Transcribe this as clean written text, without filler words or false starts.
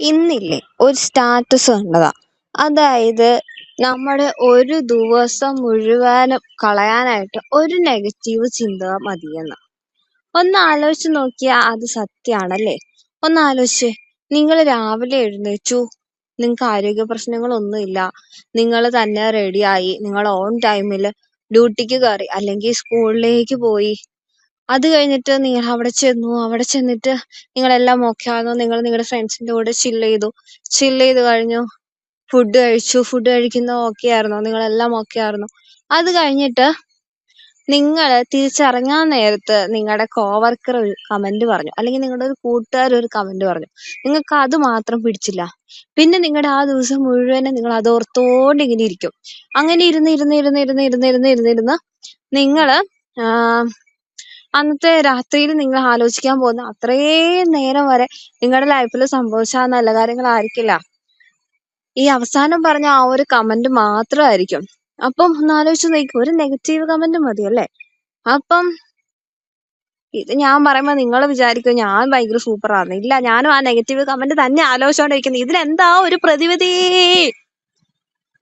ഇന്നില്ലേ ഒരു സ്റ്റാറ്റസ് കണ്ടതാ. അതായത് നമ്മുടെ ഒരു ദിവസം മുഴുവനും കളയാനായിട്ട് ഒരു നെഗറ്റീവ് ചിന്ത മതിയെന്ന്. ഒന്ന് ആലോചിച്ച് നോക്കിയാ അത് സത്യാണല്ലേ? ഒന്ന് ആലോചിച്ചേ. നിങ്ങൾ രാവിലെ എഴുന്നേറ്റു, നിങ്ങൾക്ക് ആരോഗ്യ പ്രശ്നങ്ങളൊന്നുമില്ല, നിങ്ങൾ തന്നെ റെഡിയായി, നിങ്ങൾ ഓൺ ടൈമിൽ ഡ്യൂട്ടിക്ക് കയറി അല്ലെങ്കിൽ സ്കൂളിലേക്ക് പോയി. അത് കഴിഞ്ഞിട്ട് നിങ്ങൾ അവിടെ ചെന്നു. അവിടെ ചെന്നിട്ട് നിങ്ങളെല്ലാം ഓക്കെ ആകുന്നു. നിങ്ങൾ നിങ്ങളുടെ ഫ്രണ്ട്സിന്റെ കൂടെ ചില്ല് ചെയ്ത് കഴിഞ്ഞു. ഫുഡ് കഴിച്ചു. ഫുഡ് കഴിക്കുന്നത് ഓക്കെ ആയിരുന്നോ? നിങ്ങളെല്ലാം ഓക്കെ ആയിരുന്നോ? അത് കഴിഞ്ഞിട്ട് നിങ്ങൾ തിരിച്ചിറങ്ങാൻ നേരത്ത് നിങ്ങളുടെ കോവർക്കർ ഒരു കമന്റ് പറഞ്ഞു, അല്ലെങ്കിൽ നിങ്ങളുടെ ഒരു കൂട്ടുകാർ ഒരു കമന്റ് പറഞ്ഞു. നിങ്ങൾക്ക് അത് മാത്രം പിടിച്ചില്ല. പിന്നെ നിങ്ങളുടെ ആ ദിവസം മുഴുവനും നിങ്ങൾ അത് ഓർത്തോണ്ട് ഇങ്ങനെ ഇരിക്കും. അങ്ങനെ ഇരുന്ന് നിങ്ങള് അന്നത്തെ രാത്രിയിൽ നിങ്ങൾ ആലോചിക്കാൻ പോകുന്ന അത്രയും നേരം വരെ നിങ്ങളുടെ ലൈഫിൽ സംഭവിച്ച ആ നല്ല കാര്യങ്ങളായിരിക്കില്ല. ഈ അവസാനം പറഞ്ഞ ആ ഒരു കമന്റ് മാത്രമായിരിക്കും. അപ്പം ഒന്ന് ആലോചിച്ച് നോക്കൂ, ഒരു നെഗറ്റീവ് കമന്റ് മതിയല്ലേ? അപ്പം ഇത് ഞാൻ പറയുമ്പോ നിങ്ങൾ വിചാരിക്കും ഞാൻ ഭയങ്കര സൂപ്പറാന്ന്. ഇല്ല, ഞാനും ആ നെഗറ്റീവ് കമന്റ് തന്നെ ആലോചിച്ചോണ്ടിരിക്കുന്നത്. ഇതിലെന്താ ഒരു പ്രതിവിധി?